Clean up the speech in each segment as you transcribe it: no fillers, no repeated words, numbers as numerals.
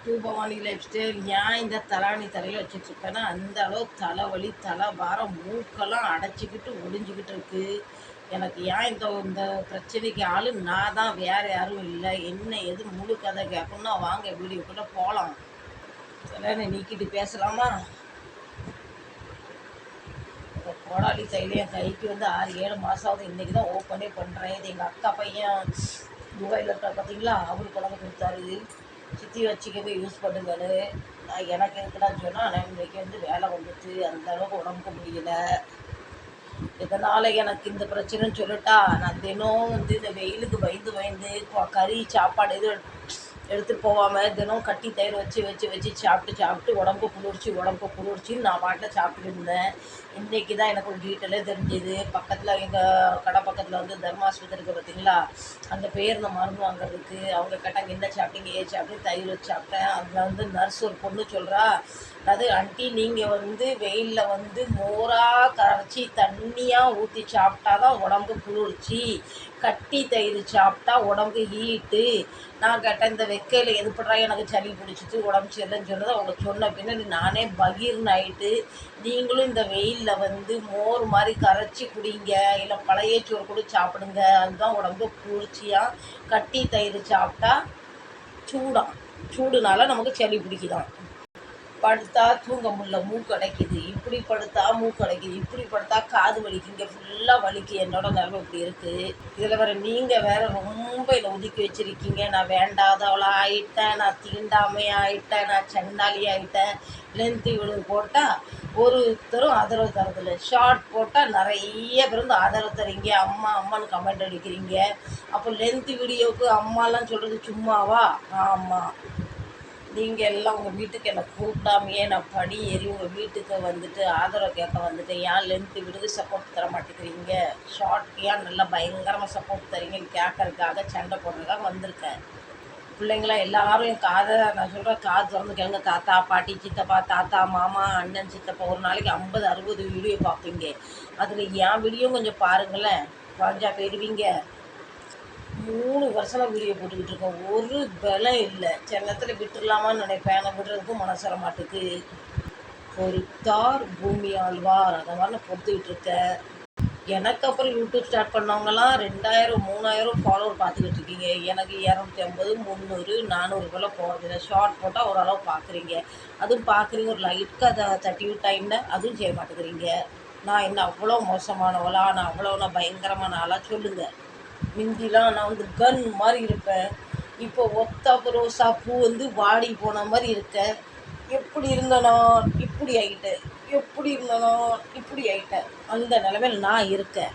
Two Bhavani life style ஏன் இந்த தலாணி தலையில் வச்சுட்ருக்கேன்னா அந்த அளவு தலைவலி தலை பாரம் மூக்கெல்லாம் அடைச்சிக்கிட்டு ஒடிஞ்சிக்கிட்டு இருக்குது. எனக்கு ஏன் இந்த இந்த பிரச்சனைக்கு ஆள் நான் தான், வேறு யாரும் இல்லை. என்ன எது முழு கதை கேட்கணும்னா வாங்க வீடியோக்குள்ளே போகலாம். தலைவனை நீக்கிட்டு பேசலாமா? இப்போ கோடாலி தைலம் என் கைக்கு வந்து 6-7 மாதம் ஆகுது. இன்றைக்கி தான் ஓப்பனே பண்ணுறேன். இது எங்கள் அக்கா பையன் துபாயில் இருக்கார் பார்த்தீங்களா, அவரு கொண்டு கொடுத்தாரு. சித்தி வச்சுக்கவே யூஸ் பண்ணுங்கன்னு. நான் எனக்கு இருக்குடான்னு சொன்னால் ஆனால் இன்றைக்கி வந்து வேலை வந்துட்டு அந்த அளவுக்கு உடம்புக்கு முடியல. இதனால் எனக்கு இந்த பிரச்சனைன்னு சொல்லிட்டா, நான் தினம் வந்து இந்த வெயிலுக்கு பயந்து பயந்து கறி சாப்பாடு எதுவும் எடுத்துகிட்டு போகாமல் தினம் கட்டி தயிர் வச்சு வச்சு வச்சு சாப்பிட்டு உடம்புக்கு குளிர்ச்சின்னு நான் பாட்டில் சாப்பிட்டுட்டு இருந்தேன். இன்றைக்கி தான் எனக்கு ஒரு டீட்டெயிலே தெரிஞ்சுது. பக்கத்தில் எங்கள் கடை பக்கத்தில் வந்து தர்மாஸ்பத்திரி இருக்குது பார்த்தீங்களா, அந்த பேர் நான் மருந்து வாங்குறதுக்கு அவங்க கேட்டாங்க என்ன சாப்பிட்டீங்க ஏ சாப்பிட்டு தயிர் வச்சு சாப்பிட்டேன். அதில் வந்து நர்ஸ் ஒரு பொண்ணு சொல்கிறா, அது ஆண்டி நீங்கள் வந்து வெயிலில் வந்து மோராக கரைச்சி தண்ணியாக ஊற்றி சாப்பிட்டா தான் உடம்பு குளிர்ச்சி, கட்டி தயிர் சாப்பிட்டா உடம்புக்கு ஹீட்டு. நான் கேட்டேன் இந்த வெக்கையில் எதுப்படுறா எனக்கு சளி பிடிச்சிட்டு உடம்பு சரியில்லைன்னு சொன்னதை அவங்க சொன்ன பின்னாடி நானே பகீர்னு ஆகிட்டு, நீங்களும் இந்த வெயிலில் வந்து மோர் மாதிரி கரைச்சி குடிங்க, இல்லை பழைய சோறு கூட சாப்பிடுங்க, அதுதான் உடம்பு குளிர்ச்சியாக. கட்டி தயிர் சாப்பிட்டா சூடுனால நமக்கு சளி பிடிக்குதான். படுத்தா தூங்க முடியல, மூக்கு அடைக்குது, இப்படி படுத்தா மூக்கு அடைக்குது, இப்படி படுத்தா காது வலிக்கு, இங்கே ஃபுல்லாக வலிக்கு. என்னோட நிலைமை இப்படி இருக்குது. இதில் வேறு நீங்கள் வேறு ரொம்ப என்னை ஒதுக்கி வச்சுருக்கீங்க. நான் வேண்டாதவளாக ஆகிட்டேன், நான் தீண்டாமை ஆகிட்டேன், நான் சண்டாளி ஆகிட்டேன். லென்த்து வீடியோ போட்டால் ஒருத்தரும் ஆதரவு தரதில்லை, ஷார்ட் போட்டால் நிறைய பேர் வந்து ஆதரவு தரீங்க, அம்மா அம்மான்னு கமெண்ட் அடிக்கிறீங்க. அப்போ லென்த்து வீடியோவுக்கு அம்மாலாம் சொல்கிறது சும்மாவா? ஆமாம், நீங்கள் எல்லாம் உங்கள் வீட்டுக்கு என்னை கூப்பிடாமையே நான் படி ஏறி உங்கள் வீட்டுக்கு வந்துட்டு ஆதரவு கேட்க வந்துட்டேன். ஏன் லென்த்து விடுது சப்போர்ட் தர மாட்டேங்கிறீங்க, ஷார்ட்க்கு ஏன் நல்லா பயங்கரமாக சப்போர்ட் தரீங்கன்னு கேட்கறதுக்காக சண்டை போடுறதுக்காக வந்திருக்கேன். பிள்ளைங்களாம் எல்லாரும் என் காதை நான் சொல்கிறேன் காது திறந்து கேளுங்க. தாத்தா பாட்டி சித்தப்பா தாத்தா மாமா அண்ணன் சித்தப்பா ஒரு நாளைக்கு 50-60 வீடியோ பார்ப்பீங்க. அதில் என் வீடியோ கொஞ்சம் பாருங்களேன், குறைஞ்சா போயிடுவீங்க. 3 வருஷமாக வீடியோ போட்டுக்கிட்டு இருக்கோம், ஒரு பலம் இல்லை. சில நேரத்தில் விட்டுடலாமான்னு நினைப்பேன், ஆனால் விடுறதுக்கும் மனசு வர மாட்டுக்கு. பொறுத்தார் பூமி ஆழ்வார், அந்த மாதிரி நான் பொறுத்துக்கிட்டு இருக்கேன். எனக்கு அப்புறம் யூடியூப் ஸ்டார்ட் பண்ணவங்கலாம் 2000-3000 ஃபாலோவர் பார்த்துக்கிட்டு இருக்கீங்க. எனக்கு 250, 300, 400 போல் போகிறதில்ல. ஷார்ட் போட்டால் ஓரளவு பார்க்குறீங்க, அதுவும் பார்க்குறீங்க. ஒரு லைட்டுக்கு அதை தட்டி விட்டாங்கன்னா அதுவும் செய்ய மாட்டேங்கிறீங்க. நான் என்ன அவ்வளோ மோசமானவளா? நான் பயங்கரமான ஆளாக சொல்லுங்கள். முந்திலாம் நான் வந்து கன் மாதிரி இருப்பேன், இப்போ ஒத்த ரோசா பூ வந்து வாடி போன மாதிரி இருக்கேன். எப்படி இருந்தனோ இப்படி ஆகிட்டேன், அந்த நிலைமையில் நான் இருக்கேன்.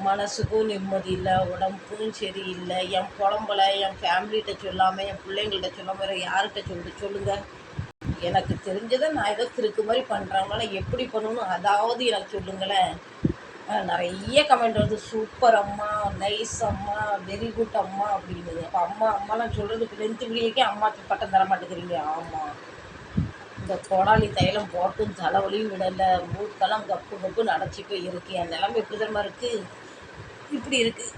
மனசுக்கும் நிம்மதி இல்லை, உடம்புக்கும் சரியில்லை. என் குழம்புல என் ஃபேமிலிகிட்ட சொல்லாமல் என் பிள்ளைங்கள்ட்ட சொல்லாமல் வேறு யார்கிட்ட சொல்லுங்கள். எனக்கு தெரிஞ்சதை நான் ஏதோ கிறுக்கு மாதிரி பண்ணுறாங்களா, எப்படி பண்ணணும் அதாவது எனக்கு சொல்லுங்களேன். நிறைய கமெண்ட் வருது, சூப்பர் அம்மா, நைஸ் அம்மா, வெரி குட் அம்மா அப்படிங்குது. அப்போ அம்மாலாம் சொல்கிறது லென்த்து வீடியோக்கே அம்மா பட்டம் தர மாட்டேங்கிறீங்க. ஆமாம், இந்த கோடாலி தைலம் போட்டும் தலைவலியும் விடலை, மூக்கெல்லாம் கப்புன்னு அடைச்சி போய் இருக்கு. என் நிலமை எப்படி தரமா இருக்குது, இப்படி இருக்குது.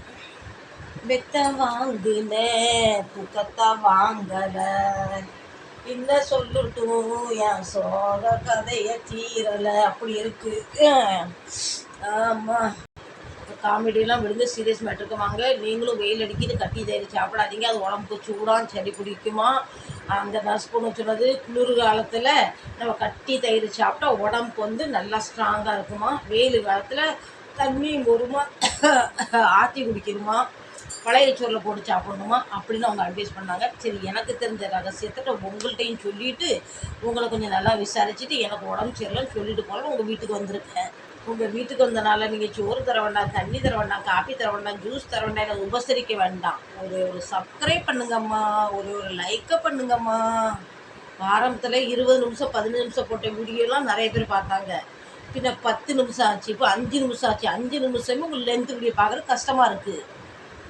வெத்த வாங்குன தூக்கத்தை வாங்கலை, என்ன சொல்லட்டும் என் சோக கதையை தீரலை, அப்படி இருக்குது. ஆமாம், காமெடியெல்லாம் விடுங்க, சீரியஸ் மேட்டருக்கு வாங்க. நீங்களும் வெயில் அடிக்கிது கட்டி தயிர் சாப்பிடாதீங்க, அது உடம்புக்கு சூடாக சளி பிடிக்குமா. அந்த நர்ஸ் பொண்ணு சொன்னது குளிர் காலத்தில் நம்ம கட்டி தயிர் சாப்பிட்டா உடம்புக்கு வந்து நல்லா ஸ்ட்ராங்காக இருக்குமா, வெயில் காலத்தில் தண்ணி மொறுமா ஆற்றி குடிக்கணுமா, பழைய சோறில் போட்டு சாப்பிடணுமா அப்படின்னு அவங்க அட்வைஸ் பண்ணாங்க. சரி, எனக்கு தெரிஞ்ச ரகசியத்தை உங்கள்கிட்டையும் சொல்லிவிட்டு உங்களை கொஞ்சம் நல்லா விசாரிச்சுட்டு எனக்கு உடம்பு சரியில்லைன்னு சொல்லிட்டு போகலாம் உங்கள் வீட்டுக்கு வந்திருக்கேன். உங்கள் வீட்டுக்கு வந்தனால நீங்கள் சோறு தர வேண்டாம், தண்ணி தர வேண்டாம், காஃபி தர வேண்டாம், ஜூஸ் தர வேண்டாம், எனக்கு உபசரிக்க வேண்டாம். ஒரு சப்ஸ்கிரைப் பண்ணுங்கம்மா, ஒரு லைக்கை பண்ணுங்கம்மா. ஆரம்பத்தில் 20 நிமிஷம் 15 நிமிஷம் போட்ட வீடியோலாம் நிறைய பேர் பார்த்தாங்க. பின்ன 10 நிமிஷம் ஆச்சு, இப்போ 5 நிமிஷம் ஆச்சு. 5 நிமிஷமே உங்களுக்கு லென்த் வீடியோ பார்க்குறது கஷ்டமாக இருக்குது.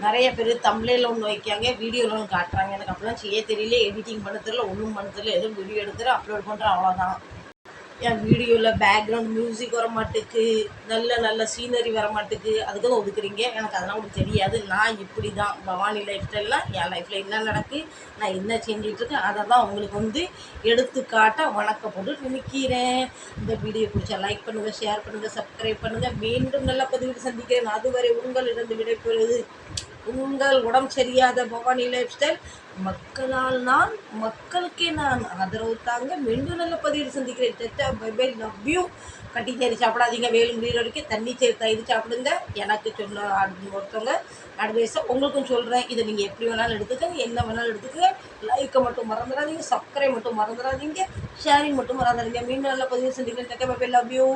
நிறைய பேர் தம்ப்நெயில்ல ஒன்று வைக்காங்க, வீடியோவில் ஒன்று காட்டுறாங்க. எனக்கு அப்படிலாம் செய்ய தெரியல, எடிட்டிங் பண்ண தெரியல, ஒன்றும் பண்ண தெரியல. ஏதோ வீடியோ எடுக்கிறேன், அப்லோட் பண்ணுறேன், அவ்வளோதான். என் வீடியோவில் பேக்ரவுண்ட் மியூசிக் வர மாட்டுக்கு, நல்ல நல்ல சீனரி வர மாட்டுக்கு, அதுக்கு தான் ஒதுக்குறீங்க. எனக்கு அதெல்லாம் உங்களுக்கு தெரியாது. நான் இப்படி தான் பவானி லைஃப் ஸ்டைல்லாம் என் லைஃப்பில் என்ன நடக்கு, நான் என்ன செஞ்சிட்ருக்கேன், அதை தான் உங்களுக்கு வந்து எடுத்துக்காட்ட வணக்கப்பட்டு நிற்கிறேன். இந்த வீடியோ பிடிச்சா லைக் பண்ணுங்கள், ஷேர் பண்ணுங்கள், சப்ஸ்கிரைப் பண்ணுங்கள். மீண்டும் நல்ல பதிவில் சந்திக்கிறேன். அதுவரை உங்களிடம் விடைபெறுவது உங்கள் உடம்பு சரியாத பவானி லைஃப் ஸ்டைல். மக்களால் நான், மக்களுக்கே நான். ஆதரவு தாங்க. மீண்டும் நல்ல பதிவில் சந்திக்கிறேன். Tata bye bye, love you. கட்டி சேரி சாப்பிடாதீங்க, வேலும் முடிகிற வரைக்கும் தண்ணி சேரி தயிர் சாப்பிடுங்க. எனக்கு சொன்ன ஒருத்தவங்க அட்வைஸை உங்களுக்கும் சொல்கிறேன். இதை நீங்கள் எப்படி வேணாலும் எடுத்துக்கங்க, என்ன வேணாலும் எடுத்துக்கங்க. லைக்கை மட்டும் மறந்துடாதீங்க, சப்ஸ்கிரைப் மட்டும் மறந்துடாதீங்க, ஷேரிங் மட்டும் மறந்துடாதீங்க. மீண்டும் நல்ல பதிவில் சந்திக்கிறேன். Tata bye bye, love you.